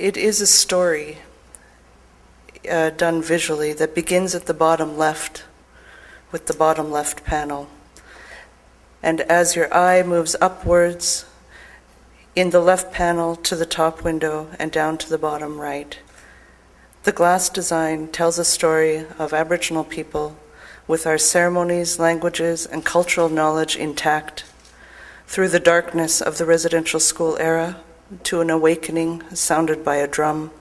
it is a story done visually that begins at the bottom left with the bottom left panel. And as your eye moves upwards in the left panel to the top window and down to the bottom right, the glass design tells a story of Aboriginal people with our ceremonies, languages, and cultural knowledge intact through the darkness of the residential school era to an awakening sounded by a drum,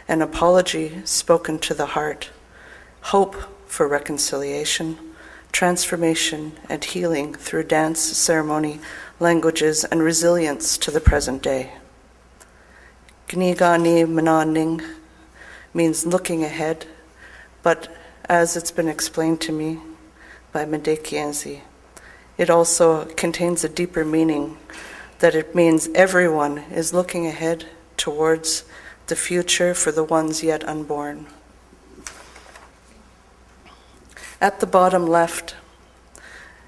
an apology spoken to the heart, hope for reconciliation, transformation and healing through dance, ceremony, languages, and resilience to the present day. Gnigani Mananing means looking ahead, but as it's been explained to me by Mdekienzi, it also contains a deeper meaning, that it means everyone is looking ahead towards the future for the ones yet unborn. At the bottom left,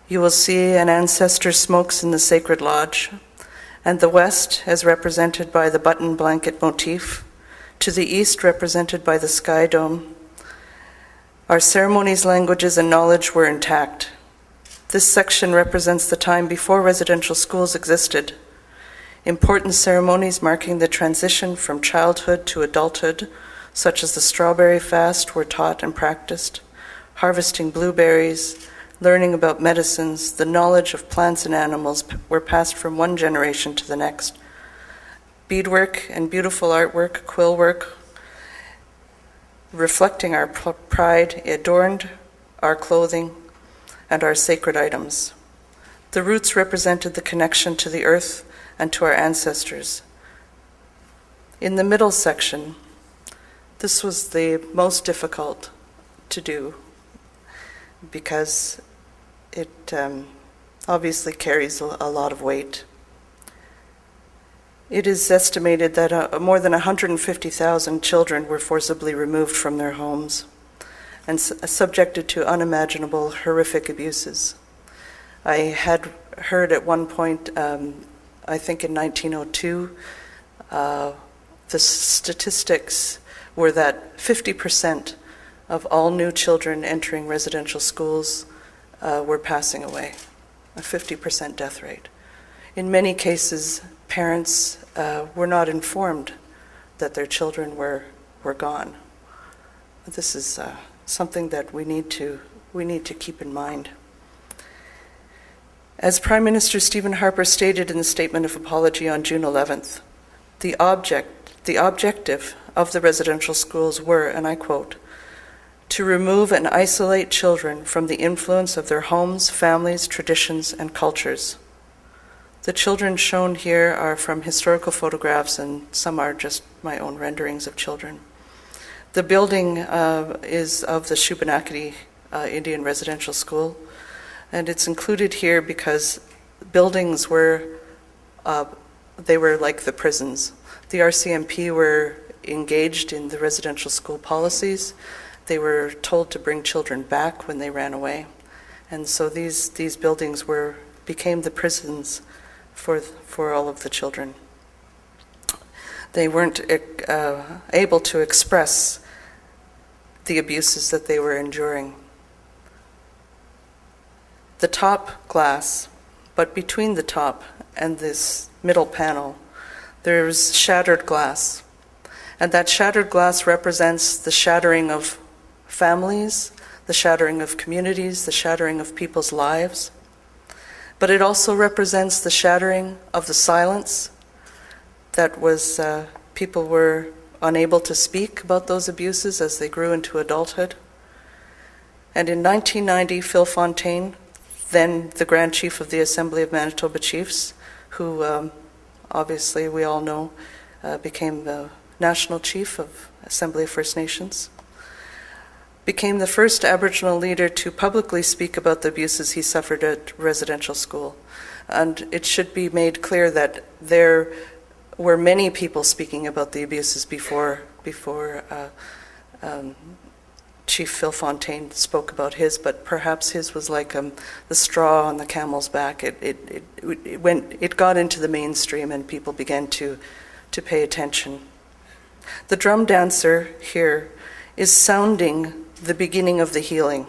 you will see an ancestor smokes in the sacred lodge, and the west as represented by the button blanket motif, to the east represented by the sky dome. Our ceremonies, languages, and knowledge were intact. This section represents the time before residential schools existed. Important ceremonies marking the transition from childhood to adulthood, such as the strawberry fast, were taught and practiced. Harvesting blueberries, learning about medicines, the knowledge of plants and animals were passed from one generation to the next. Beadwork and beautiful artwork, quill work, reflecting our pride, adorned our clothing and our sacred items. The roots represented the connection to the earth and to our ancestors. In the middle section, this was the most difficult to do because it obviously carries a lot of weight. It is estimated that more than 150,000 children were forcibly removed from their homes and subjected to unimaginable, horrific abuses. I had heard at one point, I think in 1902, the statistics were that 50% of all new children entering residential schools were passing away, a 50% death rate. In many cases, parents were not informed that their children were gone. This is something that we need to keep in mind. As Prime Minister Stephen Harper stated in the Statement of Apology on June 11th, the objective of the residential schools were, and I quote, to remove and isolate children from the influence of their homes, families, traditions, and cultures. The children shown here are from historical photographs, and some are just my own renderings of children. The building is of the Shubenacadie Indian Residential School, and it's included here because buildings were like the prisons. The RCMP were engaged in the residential school policies. They were told to bring children back when they ran away, and so these buildings became the prisons for all of the children. They weren't able to express the abuses that they were enduring. The top glass, but between the top and this middle panel, there's shattered glass. And that shattered glass represents the shattering of families, the shattering of communities, the shattering of people's lives. But it also represents the shattering of the silence that was, people were unable to speak about those abuses as they grew into adulthood. And in 1990, Phil Fontaine, then the Grand Chief of the Assembly of Manitoba Chiefs, who obviously we all know became the National Chief of Assembly of First Nations, became the first Aboriginal leader to publicly speak about the abuses he suffered at residential school. And it should be made clear that there were many people speaking about the abuses before Chief Phil Fontaine spoke about his, but perhaps his was like the straw on the camel's back. It got into the mainstream and people began to pay attention. The drum dancer here is sounding the beginning of the healing.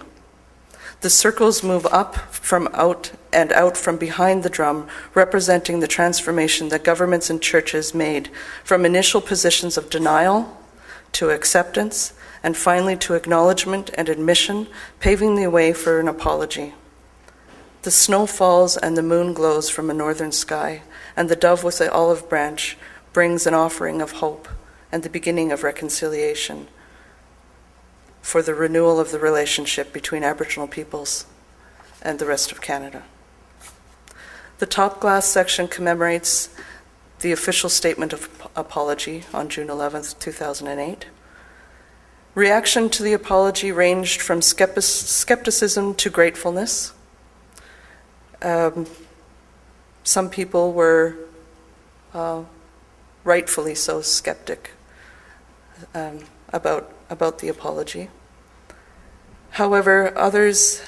The circles move up from out and out from behind the drum, representing the transformation that governments and churches made from initial positions of denial to acceptance, and finally to acknowledgement and admission, paving the way for an apology. The snow falls and the moon glows from a northern sky, and the dove with the olive branch brings an offering of hope and the beginning of reconciliation for the renewal of the relationship between Aboriginal peoples and the rest of Canada. The top glass section commemorates the official statement of apology on June 11th, 2008. Reaction to the apology ranged from skepticism to gratefulness. Some people were rightfully so skeptic about the apology. However, others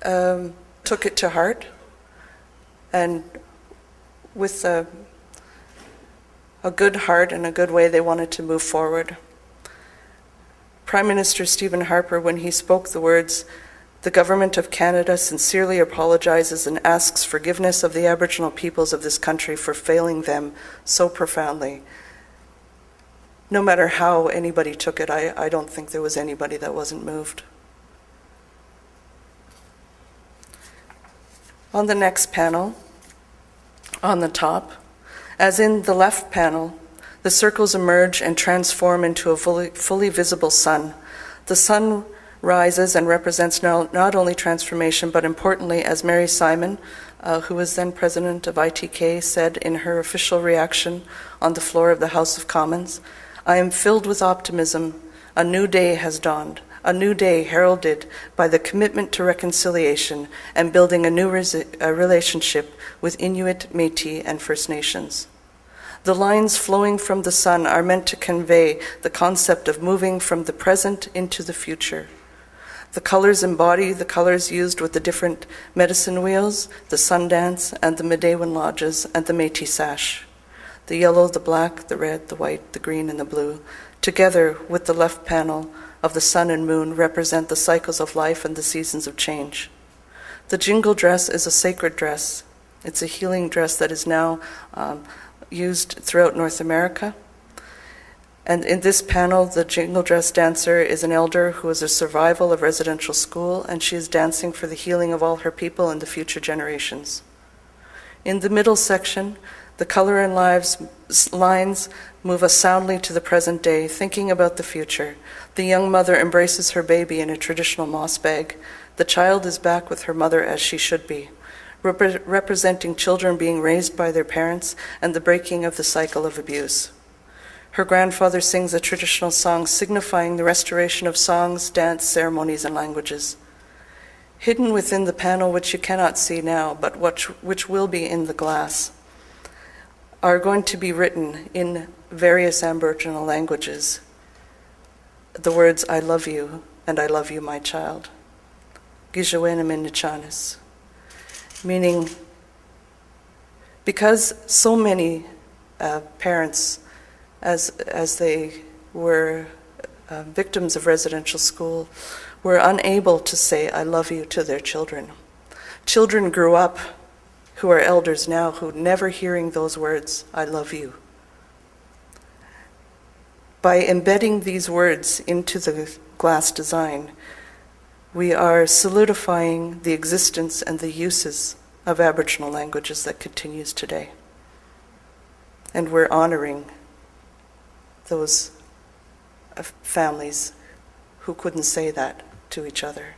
took it to heart, and with a good heart and a good way, they wanted to move forward. Prime Minister Stephen Harper, when he spoke the words, "The Government of Canada sincerely apologizes and asks forgiveness of the Aboriginal peoples of this country for failing them so profoundly." No matter how anybody took it, I don't think there was anybody that wasn't moved. On the next panel, on the top, as in the left panel, the circles emerge and transform into a fully visible sun. The sun rises and represents not only transformation, but importantly, as Mary Simon, who was then president of ITK, said in her official reaction on the floor of the House of Commons, "I am filled with optimism. A new day has dawned, a new day heralded by the commitment to reconciliation and building a new relationship with Inuit, Métis, and First Nations." The lines flowing from the sun are meant to convey the concept of moving from the present into the future. The colors embody the colors used with the different medicine wheels, the sun dance, and the Medewan lodges, and the Métis sash. The yellow, the black, the red, the white, the green, and the blue, together with the left panel of the sun and moon, represent the cycles of life and the seasons of change. The jingle dress is a sacred dress. It's a healing dress that is now used throughout North America. And in this panel, the jingle dress dancer is an elder who is a survival of residential school, and she is dancing for the healing of all her people and the future generations. In the middle section, the color and lines move us soundly to the present day, thinking about the future. The young mother embraces her baby in a traditional moss bag. The child is back with her mother as she should be, representing children being raised by their parents and the breaking of the cycle of abuse. Her grandfather sings a traditional song signifying the restoration of songs, dance, ceremonies, and languages. Hidden within the panel, which you cannot see now, but which will be in the glass, are going to be written in various Aboriginal languages the words, "I love you," and "I love you, my child." Gijawenaminnichanis. Meaning, because so many parents, as they were victims of residential school, were unable to say "I love you" to their children. Children grew up who are elders now who never hearing those words, "I love you." By embedding these words into the glass design, we are solidifying the existence and the uses of Aboriginal languages that continues today. And we're honoring those families who couldn't say that to each other.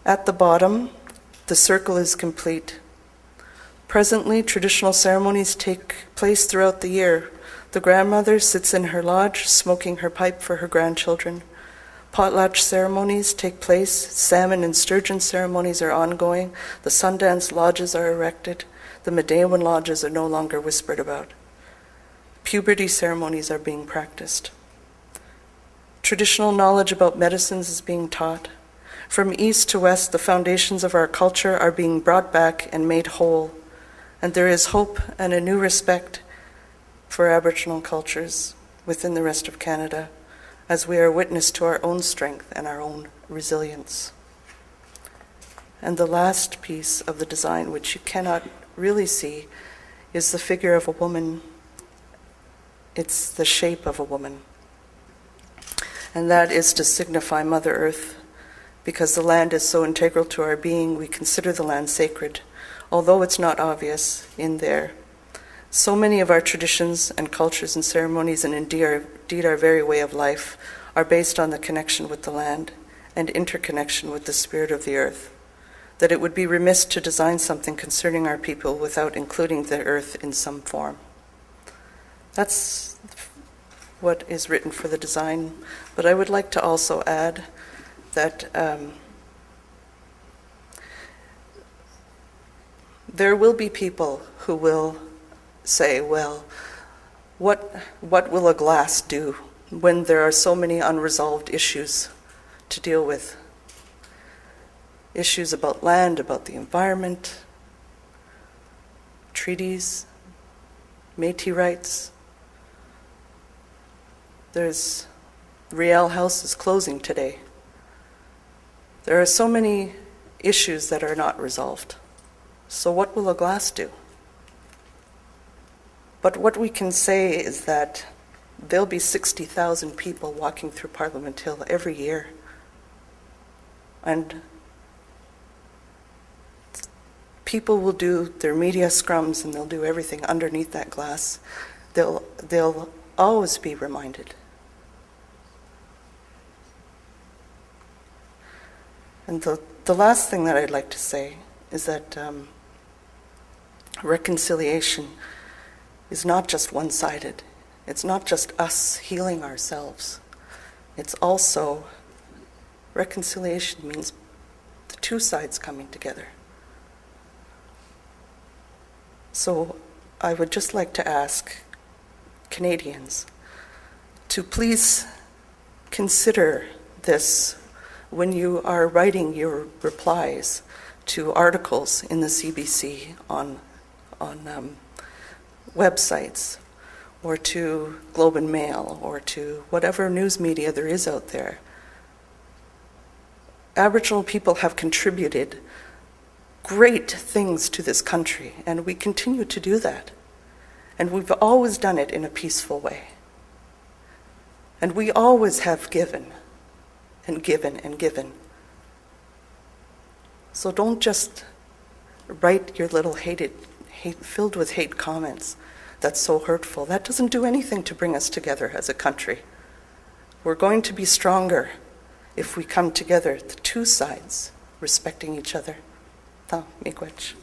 At the bottom, the circle is complete. Presently, traditional ceremonies take place throughout the year. The grandmother sits in her lodge, smoking her pipe for her grandchildren. Potlatch ceremonies take place. Salmon and sturgeon ceremonies are ongoing. The Sundance lodges are erected. The Medewan lodges are no longer whispered about. Puberty ceremonies are being practiced. Traditional knowledge about medicines is being taught. From east to west, the foundations of our culture are being brought back and made whole, and there is hope and a new respect for Aboriginal cultures within the rest of Canada, as we are witness to our own strength and our own resilience. And the last piece of the design, which you cannot really see, is the figure of a woman. It's the shape of a woman. And that is to signify Mother Earth. Because the land is so integral to our being, we consider the land sacred, although it's not obvious in there. So many of our traditions and cultures and ceremonies, and indeed our very way of life, are based on the connection with the land and interconnection with the spirit of the earth, that it would be remiss to design something concerning our people without including the earth in some form. That's what is written for the design, but I would like to also add that there will be people who will say, well, what will a glass do when there are so many unresolved issues to deal with? Issues about land, about the environment, treaties, Métis rights. There's Riel House is closing today. There are so many issues that are not resolved. So what will a glass do? But what we can say is that there'll be 60,000 people walking through Parliament Hill every year. And people will do their media scrums and they'll do everything underneath that glass. They'll always be reminded. And the last thing that I'd like to say is that reconciliation is not just one-sided. It's not just us healing ourselves. It's also, reconciliation means the two sides coming together. So I would just like to ask Canadians to please consider this when you are writing your replies to articles in the CBC on websites, or to Globe and Mail, or to whatever news media there is out there. Aboriginal people have contributed great things to this country, and we continue to do that. And we've always done it in a peaceful way. And we always have given and given and given. So don't just write your little filled with hate comments that's so hurtful. That doesn't do anything to bring us together as a country. We're going to be stronger if we come together, the two sides, respecting each other. Ta miigwech.